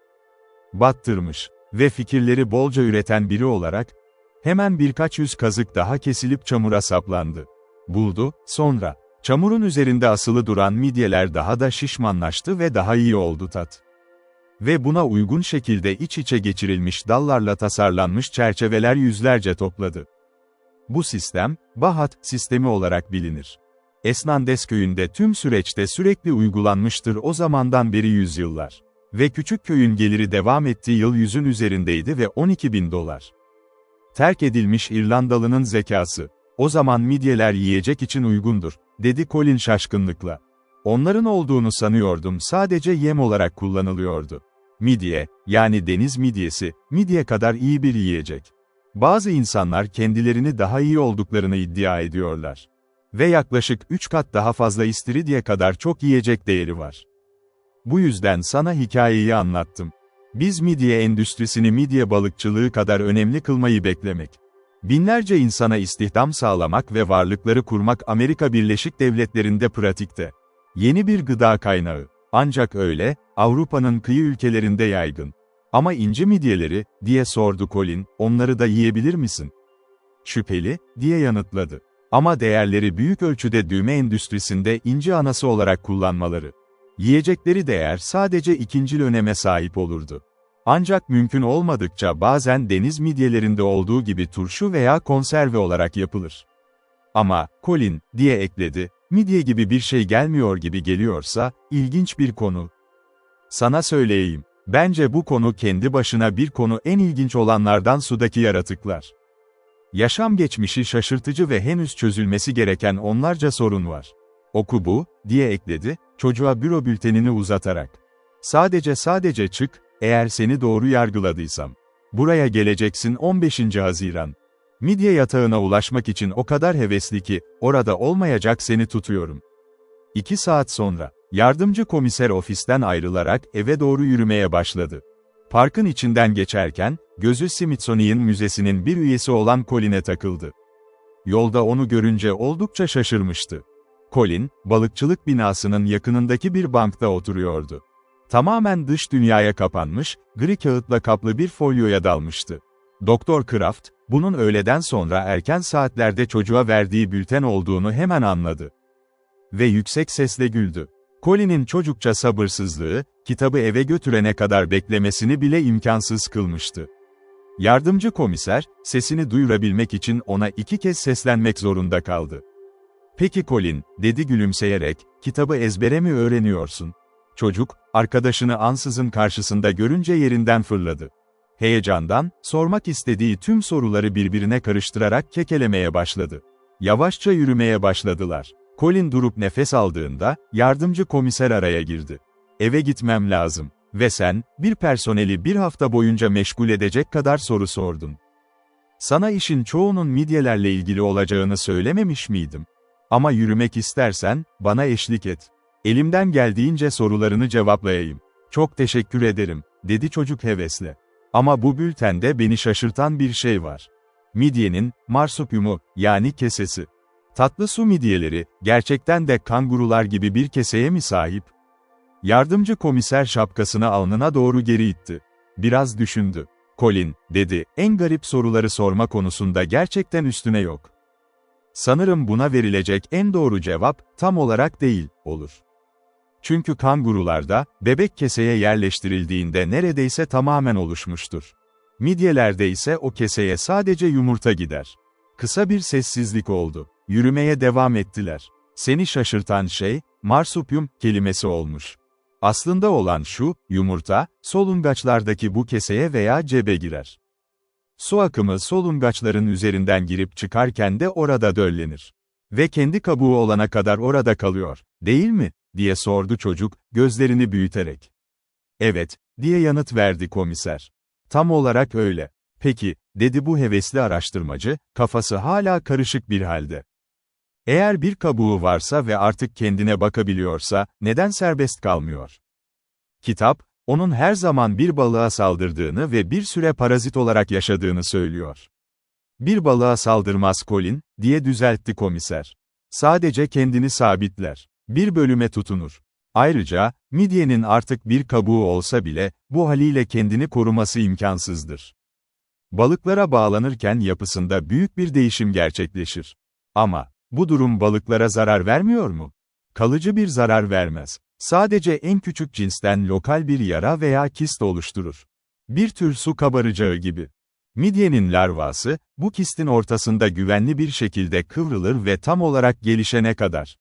battırmış ve fikirleri bolca üreten biri olarak, hemen birkaç yüz kazık daha kesilip çamura saplandı. Buldu, sonra, çamurun üzerinde asılı duran midyeler daha da şişmanlaştı ve daha iyi oldu tat. Ve buna uygun şekilde iç içe geçirilmiş dallarla tasarlanmış çerçeveler yüzlerce topladı. Bu sistem, Bahat sistemi olarak bilinir. Esnandes köyünde tüm süreçte sürekli uygulanmıştır o zamandan beri yüzyıllar. Ve küçük köyün geliri devam ettiği yıl 100'ün üzerindeydi ve $12.000. Terk edilmiş İrlandalının zekası. O zaman midyeler yiyecek için uygundur, dedi Colin şaşkınlıkla. Onların olduğunu sanıyordum, sadece yem olarak kullanılıyordu. Midye, yani deniz midyesi, midye kadar iyi bir yiyecek. Bazı insanlar kendilerini daha iyi olduklarını iddia ediyorlar. Ve yaklaşık 3 kat daha fazla istiridye kadar çok yiyecek değeri var. Bu yüzden sana hikayeyi anlattım. Biz midye endüstrisini midye balıkçılığı kadar önemli kılmayı beklemek. Binlerce insana istihdam sağlamak ve varlıkları kurmak Amerika Birleşik Devletleri'nde pratikte. Yeni bir gıda kaynağı. Ancak öyle, Avrupa'nın kıyı ülkelerinde yaygın. Ama inci midyeleri, diye sordu Colin, onları da yiyebilir misin? Şüpheli, diye yanıtladı. Ama değerleri büyük ölçüde düğme endüstrisinde inci anası olarak kullanmaları. Yiyecekleri değer sadece ikincil öneme sahip olurdu. Ancak mümkün olmadıkça bazen deniz midyelerinde olduğu gibi turşu veya konserve olarak yapılır. Ama, Colin, diye ekledi, midye gibi bir şey gelmiyor gibi geliyorsa, ilginç bir konu. Sana söyleyeyim, bence bu konu kendi başına bir konu, en ilginç olanlardan sudaki yaratıklar. Yaşam geçmişi şaşırtıcı ve henüz çözülmesi gereken onlarca sorun var. Oku bu, diye ekledi, çocuğa büro bültenini uzatarak. Sadece çık, eğer seni doğru yargıladıysam. Buraya geleceksin 15. Haziran. Midye yatağına ulaşmak için o kadar hevesli ki, orada olmayacak, seni tutuyorum. 2 saat sonra, yardımcı komiser ofisten ayrılarak eve doğru yürümeye başladı. Parkın içinden geçerken, gözü Smithsonian Müzesi'nin bir üyesi olan Colin'e takıldı. Yolda onu görünce oldukça şaşırmıştı. Colin, balıkçılık binasının yakınındaki bir bankta oturuyordu. Tamamen dış dünyaya kapanmış, gri kağıtla kaplı bir folyoya dalmıştı. Doktor Kraft, bunun öğleden sonra erken saatlerde çocuğa verdiği bülten olduğunu hemen anladı. Ve yüksek sesle güldü. Colin'in çocukça sabırsızlığı, kitabı eve götürene kadar beklemesini bile imkansız kılmıştı. Yardımcı komiser, sesini duyurabilmek için ona 2 kez seslenmek zorunda kaldı. Peki Colin, dedi gülümseyerek, kitabı ezbere mi öğreniyorsun? Çocuk, arkadaşını ansızın karşısında görünce yerinden fırladı. Heyecandan, sormak istediği tüm soruları birbirine karıştırarak kekelemeye başladı. Yavaşça yürümeye başladılar. Colin durup nefes aldığında, yardımcı komiser araya girdi. Eve gitmem lazım. Ve sen, bir personeli bir hafta boyunca meşgul edecek kadar soru sordun. Sana işin çoğunun midyelerle ilgili olacağını söylememiş miydim? Ama yürümek istersen, bana eşlik et. Elimden geldiğince sorularını cevaplayayım. Çok teşekkür ederim, dedi çocuk hevesle. Ama bu bültende beni şaşırtan bir şey var. Midyenin, marsupiyumu, yani kesesi. Tatlı su midyeleri, gerçekten de kangurular gibi bir keseye mi sahip? Yardımcı komiser şapkasını alnına doğru geri itti. Biraz düşündü. Colin, dedi, en garip soruları sorma konusunda gerçekten üstüne yok. Sanırım buna verilecek en doğru cevap, tam olarak değil, olur. Çünkü kangurularda, bebek keseye yerleştirildiğinde neredeyse tamamen oluşmuştur. Midyelerde ise o keseye sadece yumurta gider. Kısa bir sessizlik oldu. Yürümeye devam ettiler. Seni şaşırtan şey, marsupiyum kelimesi olmuş. Aslında olan şu, yumurta, solungaçlardaki bu keseye veya cebe girer. Su akımı solungaçların üzerinden girip çıkarken de orada döllenir. Ve kendi kabuğu olana kadar orada kalıyor, değil mi, diye sordu çocuk, gözlerini büyüterek. Evet, diye yanıt verdi komiser. Tam olarak öyle. Peki, dedi bu hevesli araştırmacı, kafası hala karışık bir halde. Eğer bir kabuğu varsa ve artık kendine bakabiliyorsa, neden serbest kalmıyor? Kitap, onun her zaman bir balığa saldırdığını ve bir süre parazit olarak yaşadığını söylüyor. Bir balığa saldırmaz Colin, diye düzeltti komiser. Sadece kendini sabitler. Bir bölüme tutunur. Ayrıca, midyenin artık bir kabuğu olsa bile, bu haliyle kendini koruması imkansızdır. Balıklara bağlanırken yapısında büyük bir değişim gerçekleşir. Ama, bu durum balıklara zarar vermiyor mu? Kalıcı bir zarar vermez. Sadece en küçük cinsten lokal bir yara veya kist oluşturur. Bir tür su kabaracağı gibi. Midyenin larvası, bu kistin ortasında güvenli bir şekilde kıvrılır ve tam olarak gelişene kadar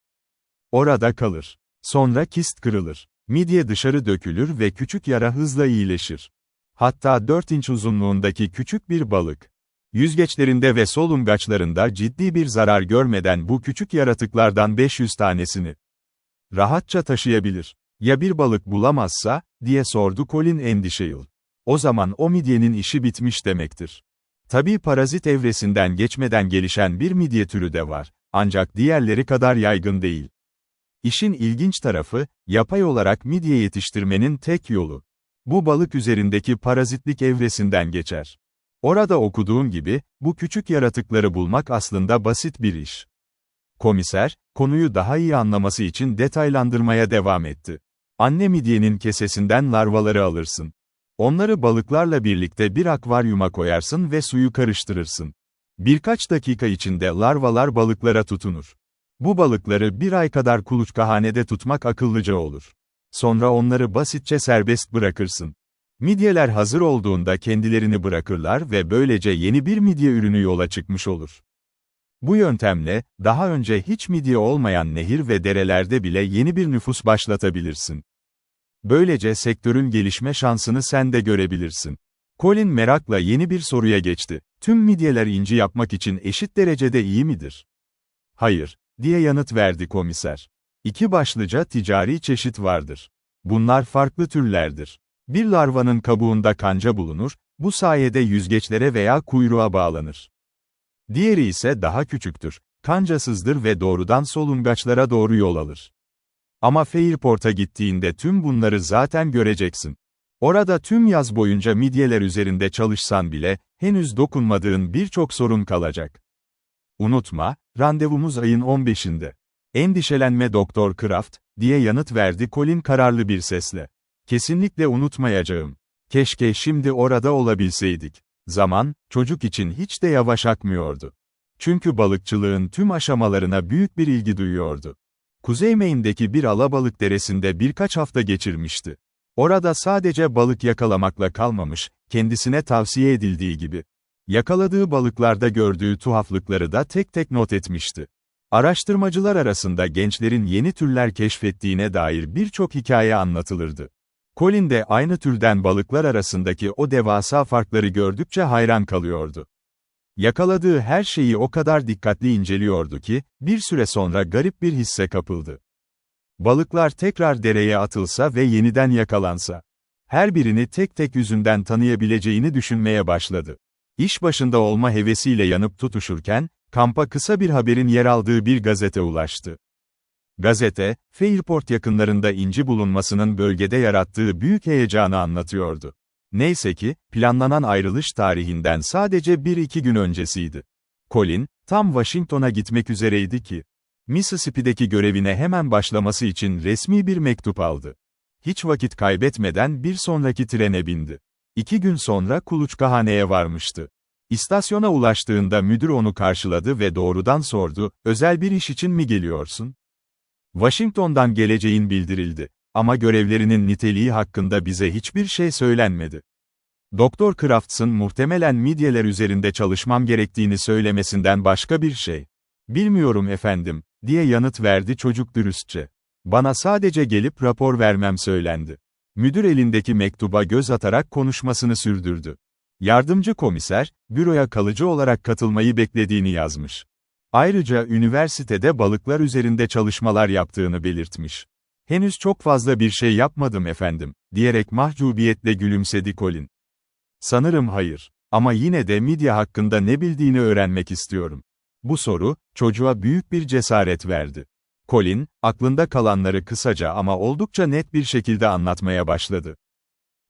orada kalır. Sonra kist kırılır. Midye dışarı dökülür ve küçük yara hızla iyileşir. Hatta 4 inç uzunluğundaki küçük bir balık. Yüzgeçlerinde ve solungaçlarında ciddi bir zarar görmeden bu küçük yaratıklardan 500 tanesini rahatça taşıyabilir. Ya bir balık bulamazsa, diye sordu Colin endişeyle. O zaman o midyenin işi bitmiş demektir. Tabii parazit evresinden geçmeden gelişen bir midye türü de var, ancak diğerleri kadar yaygın değil. İşin ilginç tarafı, yapay olarak midye yetiştirmenin tek yolu. Bu balık üzerindeki parazitlik evresinden geçer. Orada okuduğum gibi, bu küçük yaratıkları bulmak aslında basit bir iş. Komiser, konuyu daha iyi anlaması için detaylandırmaya devam etti. Anne midyenin kesesinden larvaları alırsın. Onları balıklarla birlikte bir akvaryuma koyarsın ve suyu karıştırırsın. Birkaç dakika içinde larvalar balıklara tutunur. Bu balıkları bir ay kadar kuluçkahanede tutmak akıllıca olur. Sonra onları basitçe serbest bırakırsın. Midyeler hazır olduğunda kendilerini bırakırlar ve böylece yeni bir midye ürünü yola çıkmış olur. Bu yöntemle, daha önce hiç midye olmayan nehir ve derelerde bile yeni bir nüfus başlatabilirsin. Böylece sektörün gelişme şansını sen de görebilirsin. Colin merakla yeni bir soruya geçti. Tüm midyeler inci yapmak için eşit derecede iyi midir? Hayır, diye yanıt verdi komiser. İki başlıca ticari çeşit vardır. Bunlar farklı türlerdir. Bir larvanın kabuğunda kanca bulunur, bu sayede yüzgeçlere veya kuyruğa bağlanır. Diğeri ise daha küçüktür, kancasızdır ve doğrudan solungaçlara doğru yol alır. Ama Fairport'a gittiğinde tüm bunları zaten göreceksin. Orada tüm yaz boyunca midyeler üzerinde çalışsan bile, henüz dokunmadığın birçok sorun kalacak. Unutma, randevumuz ayın 15'inde. Endişelenme Doktor Kraft, diye yanıt verdi Colin kararlı bir sesle. Kesinlikle unutmayacağım. Keşke şimdi orada olabilseydik. Zaman, çocuk için hiç de yavaş akmıyordu. Çünkü balıkçılığın tüm aşamalarına büyük bir ilgi duyuyordu. Kuzey Maine'deki bir alabalık deresinde birkaç hafta geçirmişti. Orada sadece balık yakalamakla kalmamış, kendisine tavsiye edildiği gibi yakaladığı balıklarda gördüğü tuhaflıkları da tek tek not etmişti. Araştırmacılar arasında gençlerin yeni türler keşfettiğine dair birçok hikaye anlatılırdı. Colin de aynı türden balıklar arasındaki o devasa farkları gördükçe hayran kalıyordu. Yakaladığı her şeyi o kadar dikkatli inceliyordu ki, bir süre sonra garip bir hisse kapıldı. Balıklar tekrar dereye atılsa ve yeniden yakalansa, her birini tek tek yüzünden tanıyabileceğini düşünmeye başladı. İş başında olma hevesiyle yanıp tutuşurken, kampa kısa bir haberin yer aldığı bir gazete ulaştı. Gazete, Fairport yakınlarında inci bulunmasının bölgede yarattığı büyük heyecanı anlatıyordu. Neyse ki, planlanan ayrılış tarihinden sadece 1-2 gün öncesiydi. Colin, tam Washington'a gitmek üzereydi ki, Mississippi'deki görevine hemen başlaması için resmi bir mektup aldı. Hiç vakit kaybetmeden bir sonraki trene bindi. 2 gün sonra kuluçkahaneye varmıştı. İstasyona ulaştığında müdür onu karşıladı ve doğrudan sordu, "Özel bir iş için mi geliyorsun?" "Washington'dan geleceğin bildirildi. Ama görevlerinin niteliği hakkında bize hiçbir şey söylenmedi. Doktor Crafts'ın muhtemelen midyeler üzerinde çalışmam gerektiğini söylemesinden başka bir şey. Bilmiyorum efendim," diye yanıt verdi çocuk dürüstçe. "Bana sadece gelip rapor vermem söylendi." Müdür elindeki mektuba göz atarak konuşmasını sürdürdü. Yardımcı komiser, büroya kalıcı olarak katılmayı beklediğini yazmış. Ayrıca üniversitede balıklar üzerinde çalışmalar yaptığını belirtmiş. "Henüz çok fazla bir şey yapmadım efendim," diyerek mahcubiyetle gülümsedi Colin. "Sanırım hayır. Ama yine de midye hakkında ne bildiğini öğrenmek istiyorum." Bu soru, çocuğa büyük bir cesaret verdi. Colin, aklında kalanları kısaca ama oldukça net bir şekilde anlatmaya başladı.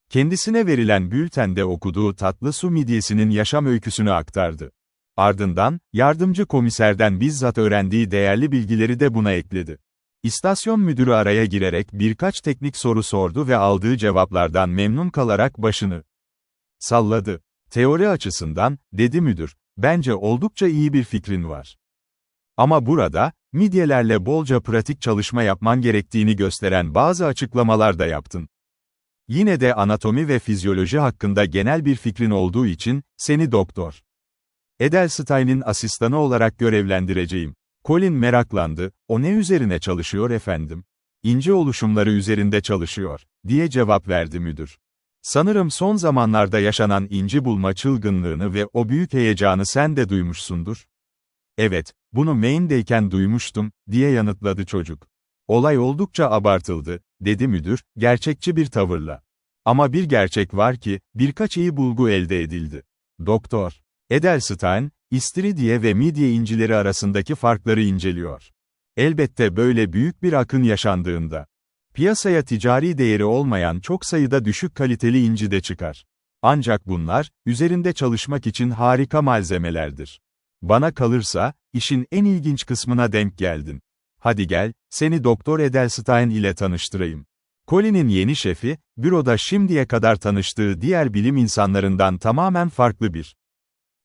Kendisine verilen bültende okuduğu tatlı su midyesinin yaşam öyküsünü aktardı. Ardından, yardımcı komiserden bizzat öğrendiği değerli bilgileri de buna ekledi. İstasyon müdürü araya girerek birkaç teknik soru sordu ve aldığı cevaplardan memnun kalarak başını salladı. "Teori açısından," dedi müdür, "bence oldukça iyi bir fikrin var. Ama burada, midyelerle bolca pratik çalışma yapman gerektiğini gösteren bazı açıklamalar da yaptın. Yine de anatomi ve fizyoloji hakkında genel bir fikrin olduğu için, seni Doktor Edelstein'in asistanı olarak görevlendireceğim." Colin meraklandı, "O ne üzerine çalışıyor efendim?" "İnce oluşumları üzerinde çalışıyor," diye cevap verdi müdür. "Sanırım son zamanlarda yaşanan inci bulma çılgınlığını ve o büyük heyecanı sen de duymuşsundur." "Evet, bunu Maine'deyken duymuştum," diye yanıtladı çocuk. "Olay oldukça abartıldı," dedi müdür, gerçekçi bir tavırla. "Ama bir gerçek var ki, birkaç iyi bulgu elde edildi. Doktor Edelstein, istiridye ve midye incileri arasındaki farkları inceliyor. Elbette böyle büyük bir akın yaşandığında, piyasaya ticari değeri olmayan çok sayıda düşük kaliteli inci de çıkar. Ancak bunlar, üzerinde çalışmak için harika malzemelerdir. Bana kalırsa, işin en ilginç kısmına denk geldin. Hadi gel, seni Doktor Edelstein ile tanıştırayım." Colin'in yeni şefi, büroda şimdiye kadar tanıştığı diğer bilim insanlarından tamamen farklı bir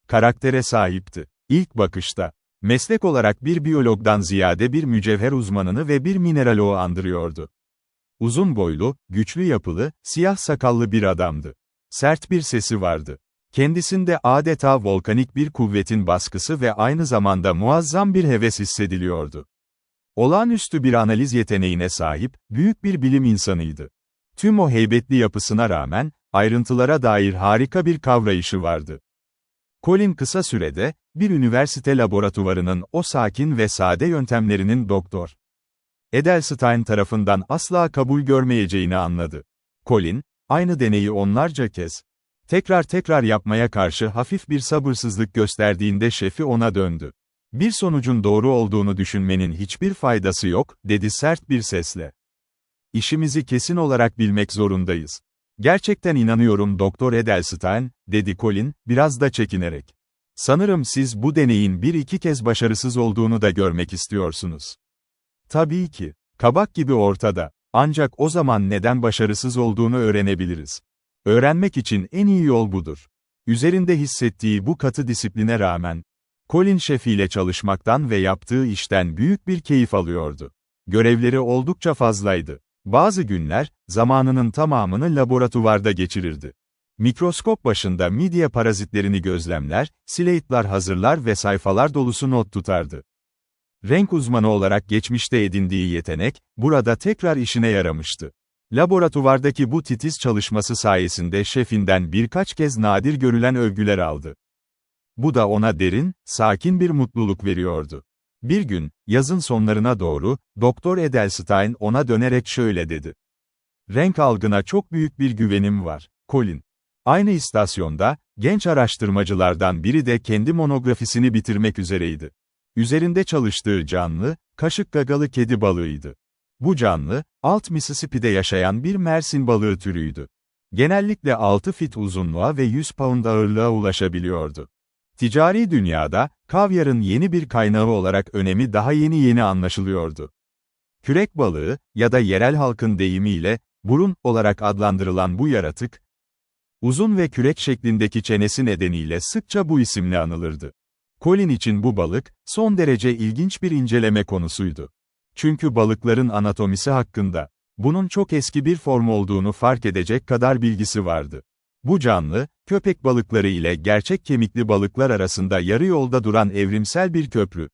karaktere sahipti. İlk bakışta, meslek olarak bir biyologdan ziyade bir mücevher uzmanını ve bir mineraloğu andırıyordu. Uzun boylu, güçlü yapılı, siyah sakallı bir adamdı. Sert bir sesi vardı. Kendisinde adeta volkanik bir kuvvetin baskısı ve aynı zamanda muazzam bir heves hissediliyordu. Olağanüstü bir analiz yeteneğine sahip, büyük bir bilim insanıydı. Tüm o heybetli yapısına rağmen, ayrıntılara dair harika bir kavrayışı vardı. Colin kısa sürede, bir üniversite laboratuvarının o sakin ve sade yöntemlerinin Doktor Edelstein tarafından asla kabul görmeyeceğini anladı. Colin, aynı deneyi onlarca kez tekrar yapmaya karşı hafif bir sabırsızlık gösterdiğinde şefi ona döndü. "Bir sonucun doğru olduğunu düşünmenin hiçbir faydası yok," dedi sert bir sesle. "İşimizi kesin olarak bilmek zorundayız." "Gerçekten inanıyorum Doktor Edelstein," dedi Colin, biraz da çekinerek. "Sanırım siz bu deneyin 1-2 kez başarısız olduğunu da görmek istiyorsunuz." "Tabii ki. Kabak gibi ortada. Ancak o zaman neden başarısız olduğunu öğrenebiliriz. Öğrenmek için en iyi yol budur." Üzerinde hissettiği bu katı disipline rağmen, Colin şefiyle çalışmaktan ve yaptığı işten büyük bir keyif alıyordu. Görevleri oldukça fazlaydı. Bazı günler, zamanının tamamını laboratuvarda geçirirdi. Mikroskop başında midye parazitlerini gözlemler, slate'lar hazırlar ve sayfalar dolusu not tutardı. Renk uzmanı olarak geçmişte edindiği yetenek, burada tekrar işine yaramıştı. Laboratuvardaki bu titiz çalışması sayesinde şefinden birkaç kez nadir görülen övgüler aldı. Bu da ona derin, sakin bir mutluluk veriyordu. Bir gün, yazın sonlarına doğru, Doktor Edelstein ona dönerek şöyle dedi. Renk algına çok büyük bir güvenim var, Colin. Aynı istasyonda, genç araştırmacılardan biri de kendi monografisini bitirmek üzereydi. Üzerinde çalıştığı canlı, kaşık gagalı kedi balığıydı. Bu canlı, alt Mississippi'de yaşayan bir Mersin balığı türüydü. Genellikle 6 fit uzunluğa ve 100 pound ağırlığa ulaşabiliyordu. Ticari dünyada, kavyarın yeni bir kaynağı olarak önemi daha yeni anlaşılıyordu. Kürek balığı, ya da yerel halkın deyimiyle, burun olarak adlandırılan bu yaratık, uzun ve kürek şeklindeki çenesi nedeniyle sıkça bu isimle anılırdı. Colin için bu balık, son derece ilginç bir inceleme konusuydu. Çünkü balıkların anatomisi hakkında, bunun çok eski bir form olduğunu fark edecek kadar bilgisi vardı. Bu canlı, köpek balıkları ile gerçek kemikli balıklar arasında yarı yolda duran evrimsel bir köprü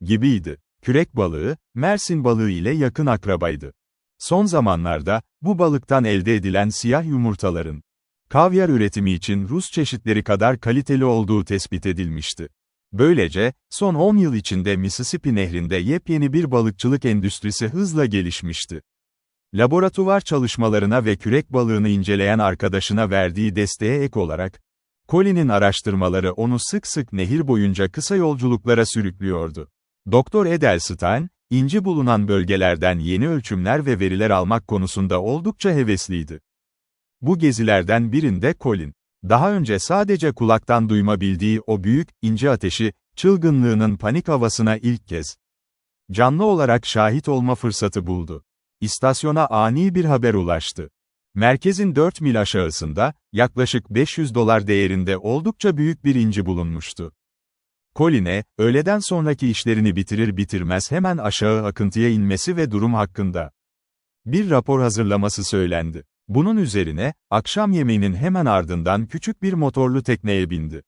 gibiydi. Kürek balığı, Mersin balığı ile yakın akrabaydı. Son zamanlarda, bu balıktan elde edilen siyah yumurtaların, kavyar üretimi için Rus çeşitleri kadar kaliteli olduğu tespit edilmişti. Böylece, son 10 yıl içinde Mississippi Nehri'nde yepyeni bir balıkçılık endüstrisi hızla gelişmişti. Laboratuvar çalışmalarına ve kürek balığını inceleyen arkadaşına verdiği desteğe ek olarak, Colin'in araştırmaları onu sık sık nehir boyunca kısa yolculuklara sürüklüyordu. Doktor Edelstein, inci bulunan bölgelerden yeni ölçümler ve veriler almak konusunda oldukça hevesliydi. Bu gezilerden birinde Colin, daha önce sadece kulaktan duyma bildiği o büyük, inci ateşi, çılgınlığının panik havasına ilk kez canlı olarak şahit olma fırsatı buldu. İstasyona ani bir haber ulaştı. Merkezin 4 mil aşağısında, yaklaşık $500 değerinde oldukça büyük bir inci bulunmuştu. Colin'e, öğleden sonraki işlerini bitirir bitirmez hemen aşağı akıntıya inmesi ve durum hakkında bir rapor hazırlaması söylendi. Bunun üzerine, akşam yemeğinin hemen ardından küçük bir motorlu tekneye bindi.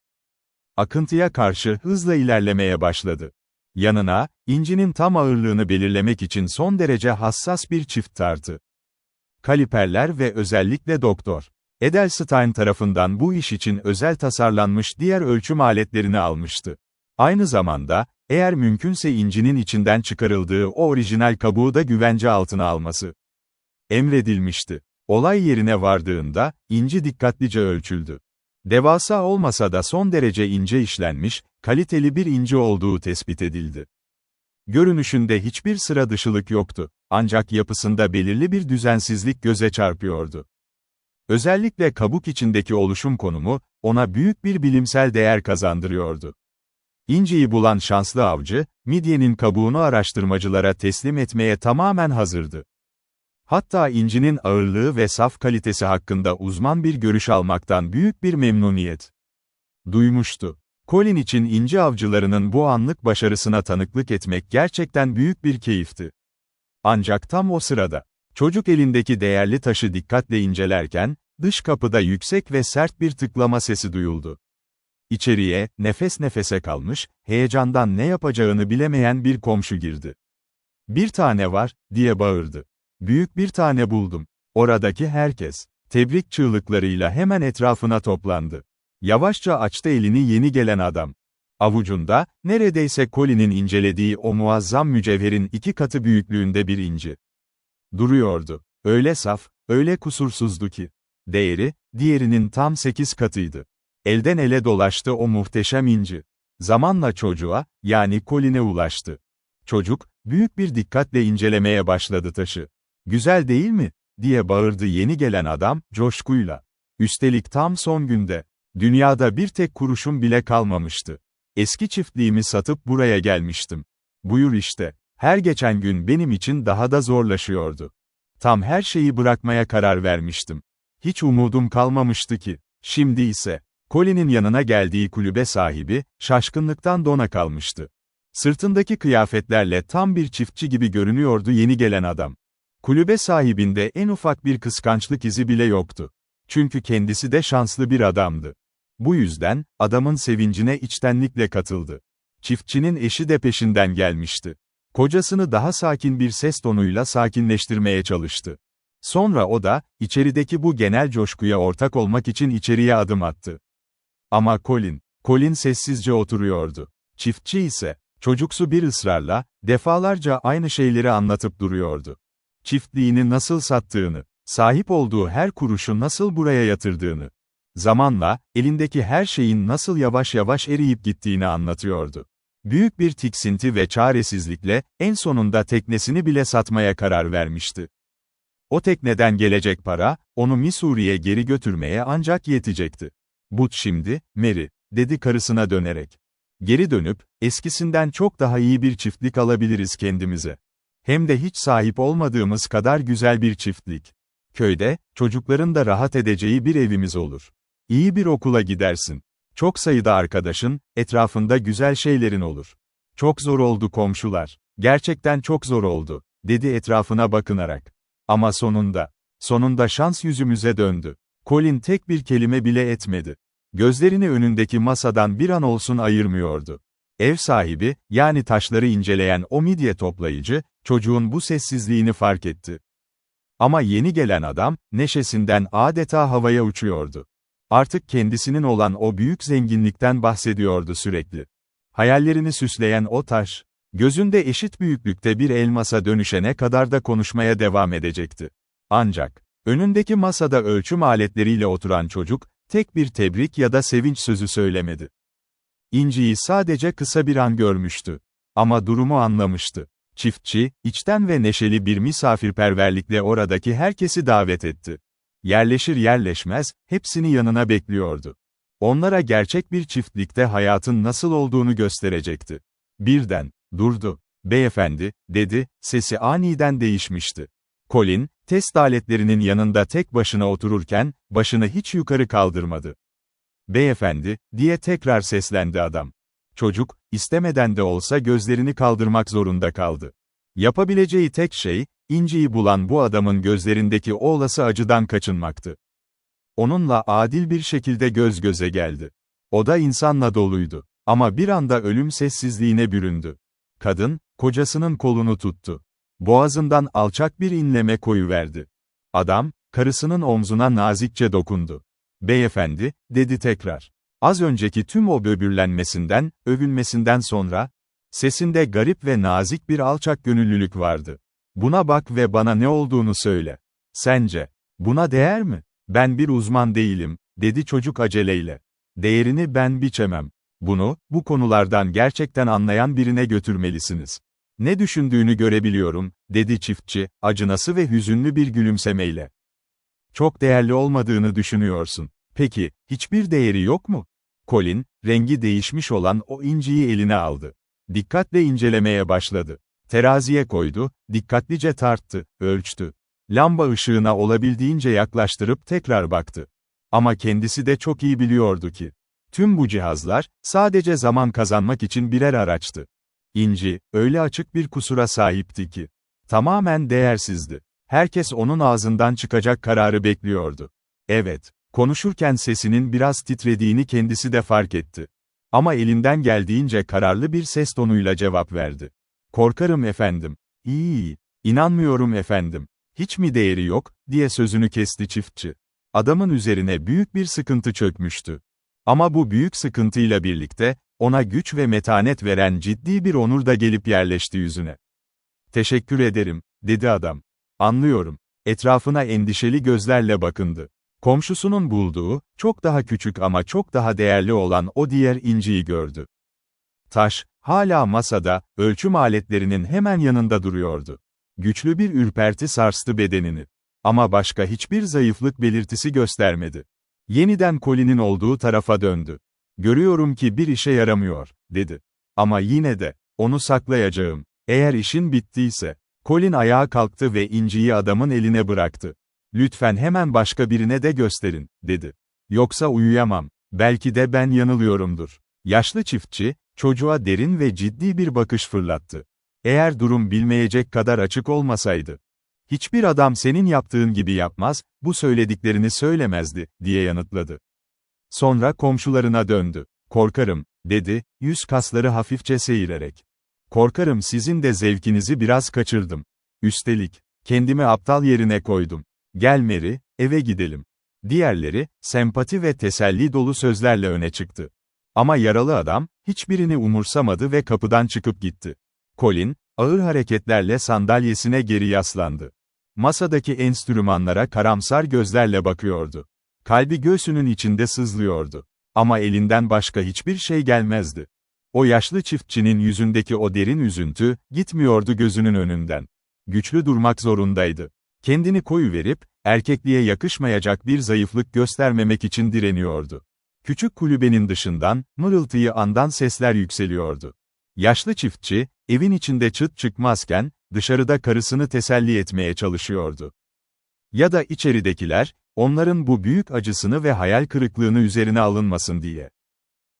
Akıntıya karşı hızla ilerlemeye başladı. Yanına, incinin tam ağırlığını belirlemek için son derece hassas bir çift tartı, kaliperler ve özellikle Doktor Edelstein tarafından bu iş için özel tasarlanmış diğer ölçüm aletlerini almıştı. Aynı zamanda, eğer mümkünse incinin içinden çıkarıldığı o orijinal kabuğu da güvence altına alması emredilmişti. Olay yerine vardığında, inci dikkatlice ölçüldü. Devasa olmasa da son derece ince işlenmiş, kaliteli bir inci olduğu tespit edildi. Görünüşünde hiçbir sıra dışılık yoktu, ancak yapısında belirli bir düzensizlik göze çarpıyordu. Özellikle kabuk içindeki oluşum konumu, ona büyük bir bilimsel değer kazandırıyordu. İnciyi bulan şanslı avcı, midyenin kabuğunu araştırmacılara teslim etmeye tamamen hazırdı. Hatta incinin ağırlığı ve saf kalitesi hakkında uzman bir görüş almaktan büyük bir memnuniyet duymuştu. Colin için inci avcılarının bu anlık başarısına tanıklık etmek gerçekten büyük bir keyifti. Ancak tam o sırada, çocuk elindeki değerli taşı dikkatle incelerken, dış kapıda yüksek ve sert bir tıklama sesi duyuldu. İçeriye, nefes nefese kalmış, heyecandan ne yapacağını bilemeyen bir komşu girdi. "Bir tane var," diye bağırdı. "Büyük bir tane buldum." Oradaki herkes, tebrik çığlıklarıyla hemen etrafına toplandı. Yavaşça açtı elini yeni gelen adam. Avucunda, neredeyse Colin'in incelediği o muazzam mücevherin 2 katı büyüklüğünde bir inci duruyordu. Öyle saf, öyle kusursuzdu ki, değeri, diğerinin tam 8 katıydı. Elden ele dolaştı o muhteşem inci. Zamanla çocuğa, yani Colin'e ulaştı. Çocuk, büyük bir dikkatle incelemeye başladı taşı. "Güzel değil mi?" diye bağırdı yeni gelen adam, coşkuyla. Üstelik tam son günde. "Dünyada bir tek kuruşum bile kalmamıştı. Eski çiftliğimi satıp buraya gelmiştim. Buyur işte." Her geçen gün benim için daha da zorlaşıyordu. Tam her şeyi bırakmaya karar vermiştim. Hiç umudum kalmamıştı ki. Şimdi ise, Colin'in yanına geldiği kulübe sahibi, şaşkınlıktan dona kalmıştı. Sırtındaki kıyafetlerle tam bir çiftçi gibi görünüyordu yeni gelen adam. Kulübe sahibinde en ufak bir kıskançlık izi bile yoktu. Çünkü kendisi de şanslı bir adamdı. Bu yüzden, adamın sevincine içtenlikle katıldı. Çiftçinin eşi de peşinden gelmişti. Kocasını daha sakin bir ses tonuyla sakinleştirmeye çalıştı. Sonra o da, içerideki bu genel coşkuya ortak olmak için içeriye adım attı. Ama Colin sessizce oturuyordu. Çiftçi ise, çocuksu bir ısrarla, defalarca aynı şeyleri anlatıp duruyordu. Çiftliğini nasıl sattığını, sahip olduğu her kuruşu nasıl buraya yatırdığını, zamanla, elindeki her şeyin nasıl yavaş yavaş eriyip gittiğini anlatıyordu. Büyük bir tiksinti ve çaresizlikle, en sonunda teknesini bile satmaya karar vermişti. O tekneden gelecek para, onu Missouri'ye geri götürmeye ancak yetecekti. "But şimdi, Mary," dedi karısına dönerek. "Geri dönüp, eskisinden çok daha iyi bir çiftlik alabiliriz kendimize. Hem de hiç sahip olmadığımız kadar güzel bir çiftlik. Köyde, çocukların da rahat edeceği bir evimiz olur. İyi bir okula gidersin. Çok sayıda arkadaşın, etrafında güzel şeylerin olur. Çok zor oldu komşular. Gerçekten çok zor oldu," dedi etrafına bakınarak. Ama sonunda şans yüzümüze döndü. Colin tek bir kelime bile etmedi. Gözlerini önündeki masadan bir an olsun ayırmıyordu. Ev sahibi, yani taşları inceleyen o midye toplayıcı, çocuğun bu sessizliğini fark etti. Ama yeni gelen adam, neşesinden adeta havaya uçuyordu. Artık kendisinin olan o büyük zenginlikten bahsediyordu sürekli. Hayallerini süsleyen o taş, gözünde eşit büyüklükte bir elmasa dönüşene kadar da konuşmaya devam edecekti. Ancak, önündeki masada ölçüm aletleriyle oturan çocuk, tek bir tebrik ya da sevinç sözü söylemedi. İnci'yi sadece kısa bir an görmüştü. Ama durumu anlamıştı. Çiftçi, içten ve neşeli bir misafirperverlikle oradaki herkesi davet etti. Yerleşir yerleşmez, hepsini yanına bekliyordu. Onlara gerçek bir çiftlikte hayatın nasıl olduğunu gösterecekti. Birden, durdu. "Beyefendi," dedi, sesi aniden değişmişti. Colin, test aletlerinin yanında tek başına otururken, başını hiç yukarı kaldırmadı. "Beyefendi," diye tekrar seslendi adam. Çocuk, istemeden de olsa gözlerini kaldırmak zorunda kaldı. Yapabileceği tek şey, İnci'yi bulan bu adamın gözlerindeki o olası acıdan kaçınmaktı. Onunla adil bir şekilde göz göze geldi. Oda insanla doluydu. Ama bir anda ölüm sessizliğine büründü. Kadın, kocasının kolunu tuttu. Boğazından alçak bir inleme koyuverdi. Adam, karısının omzuna nazikçe dokundu. "Beyefendi," dedi tekrar. Az önceki tüm o böbürlenmesinden, övünmesinden sonra, sesinde garip ve nazik bir alçak gönüllülük vardı. "Buna bak ve bana ne olduğunu söyle. Sence, buna değer mi?" "Ben bir uzman değilim," dedi çocuk aceleyle. "Değerini ben biçemem. Bunu, bu konulardan gerçekten anlayan birine götürmelisiniz." "Ne düşündüğünü görebiliyorum," dedi çiftçi, acınası ve hüzünlü bir gülümsemeyle. "Çok değerli olmadığını düşünüyorsun. Peki, hiçbir değeri yok mu?" Colin, rengi değişmiş olan o inciyi eline aldı. Dikkatle incelemeye başladı. Teraziye koydu, dikkatlice tarttı, ölçtü. Lamba ışığına olabildiğince yaklaştırıp tekrar baktı. Ama kendisi de çok iyi biliyordu ki, tüm bu cihazlar, sadece zaman kazanmak için birer araçtı. İnci, öyle açık bir kusura sahipti ki, tamamen değersizdi. Herkes onun ağzından çıkacak kararı bekliyordu. Evet, konuşurken sesinin biraz titrediğini kendisi de fark etti. Ama elinden geldiğince kararlı bir ses tonuyla cevap verdi. "Korkarım efendim." "İyi, inanmıyorum efendim. Hiç mi değeri yok?" diye sözünü kesti çiftçi. Adamın üzerine büyük bir sıkıntı çökmüştü. Ama bu büyük sıkıntıyla birlikte, ona güç ve metanet veren ciddi bir onur da gelip yerleşti yüzüne. "Teşekkür ederim," dedi adam. "Anlıyorum." Etrafına endişeli gözlerle bakındı. Komşusunun bulduğu, çok daha küçük ama çok daha değerli olan o diğer inciyi gördü. Taş, hala masada, ölçüm aletlerinin hemen yanında duruyordu. Güçlü bir ürperti sarstı bedenini. Ama başka hiçbir zayıflık belirtisi göstermedi. Yeniden Colin'in olduğu tarafa döndü. "Görüyorum ki bir işe yaramıyor," dedi. "Ama yine de, onu saklayacağım. Eğer işin bittiyse." Colin ayağa kalktı ve inciyi adamın eline bıraktı. "Lütfen hemen başka birine de gösterin," dedi. "Yoksa uyuyamam. Belki de ben yanılıyorumdur." Yaşlı çiftçi, çocuğa derin ve ciddi bir bakış fırlattı. "Eğer durum bilmeyecek kadar açık olmasaydı, hiçbir adam senin yaptığın gibi yapmaz, bu söylediklerini söylemezdi," diye yanıtladı. Sonra komşularına döndü. Korkarım, dedi, yüz kasları hafifçe seyirerek. Korkarım sizin de zevkinizi biraz kaçırdım. Üstelik, kendimi aptal yerine koydum. Gel Mary, eve gidelim. Diğerleri, sempati ve teselli dolu sözlerle öne çıktı. Ama yaralı adam, hiçbirini umursamadı ve kapıdan çıkıp gitti. Colin, ağır hareketlerle sandalyesine geri yaslandı. Masadaki enstrümanlara karamsar gözlerle bakıyordu. Kalbi göğsünün içinde sızlıyordu. Ama elinden başka hiçbir şey gelmezdi. O yaşlı çiftçinin yüzündeki o derin üzüntü, gitmiyordu gözünün önünden. Güçlü durmak zorundaydı. Kendini koyuverip, erkekliğe yakışmayacak bir zayıflık göstermemek için direniyordu. Küçük kulübenin dışından, mırıltıyı andan sesler yükseliyordu. Yaşlı çiftçi, evin içinde çıt çıkmazken, dışarıda karısını teselli etmeye çalışıyordu. Ya da içeridekiler, onların bu büyük acısını ve hayal kırıklığını üzerine alınmasın diye.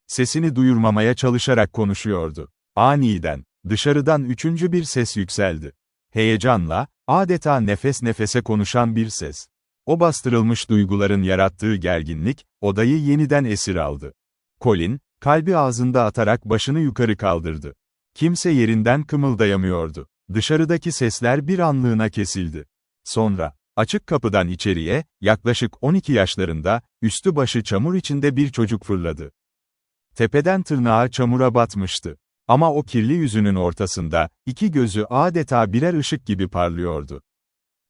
Sesini duyurmamaya çalışarak konuşuyordu. Aniden, dışarıdan üçüncü bir ses yükseldi. Heyecanla, adeta nefes nefese konuşan bir ses. O bastırılmış duyguların yarattığı gerginlik, odayı yeniden esir aldı. Colin, kalbi ağzında atarak başını yukarı kaldırdı. Kimse yerinden kımıldayamıyordu. Dışarıdaki sesler bir anlığına kesildi. Sonra, açık kapıdan içeriye, yaklaşık 12 yaşlarında, üstü başı çamur içinde bir çocuk fırladı. Tepeden tırnağa çamura batmıştı. Ama o kirli yüzünün ortasında, iki gözü adeta birer ışık gibi parlıyordu.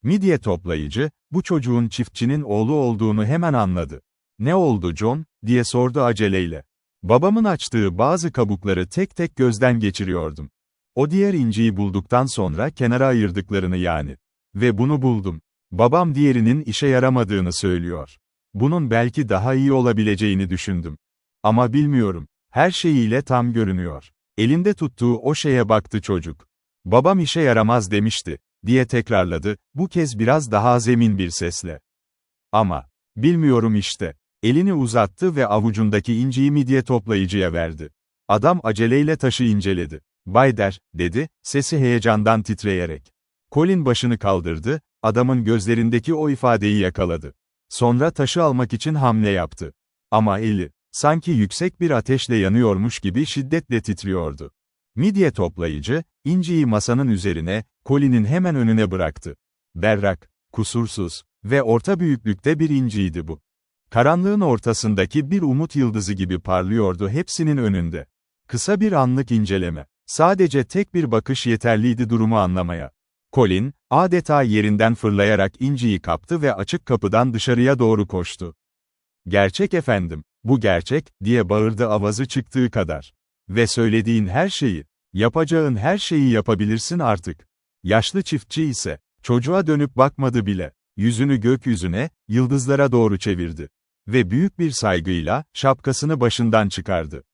Midye toplayıcı, bu çocuğun çiftçinin oğlu olduğunu hemen anladı. "Ne oldu John?" diye sordu aceleyle. "Babamın açtığı bazı kabukları tek tek gözden geçiriyordum. O diğer inciyi bulduktan sonra kenara ayırdıklarını yani. Ve bunu buldum. Babam diğerinin işe yaramadığını söylüyor. Bunun belki daha iyi olabileceğini düşündüm. Ama bilmiyorum. Her şeyiyle tam görünüyor." Elinde tuttuğu o şeye baktı çocuk. "Babam işe yaramaz demişti," diye tekrarladı, bu kez biraz daha zemin bir sesle. "Ama, bilmiyorum işte." Elini uzattı ve avucundaki inciyi midye toplayıcıya verdi. Adam aceleyle taşı inceledi. "Bay Der," dedi, sesi heyecandan titreyerek. Colin başını kaldırdı, adamın gözlerindeki o ifadeyi yakaladı. Sonra taşı almak için hamle yaptı. Ama eli, sanki yüksek bir ateşle yanıyormuş gibi şiddetle titriyordu. Midye toplayıcı, inciyi masanın üzerine, Colin'in hemen önüne bıraktı. Berrak, kusursuz ve orta büyüklükte bir inciydi bu. Karanlığın ortasındaki bir umut yıldızı gibi parlıyordu hepsinin önünde. Kısa bir anlık inceleme. Sadece tek bir bakış yeterliydi durumu anlamaya. Colin, adeta yerinden fırlayarak inciyi kaptı ve açık kapıdan dışarıya doğru koştu. "Gerçek efendim, bu gerçek," diye bağırdı avazı çıktığı kadar. "Ve söylediğin her şeyi, yapacağın her şeyi yapabilirsin artık." Yaşlı çiftçi ise, çocuğa dönüp bakmadı bile. Yüzünü gökyüzüne, yıldızlara doğru çevirdi. Ve büyük bir saygıyla, şapkasını başından çıkardı.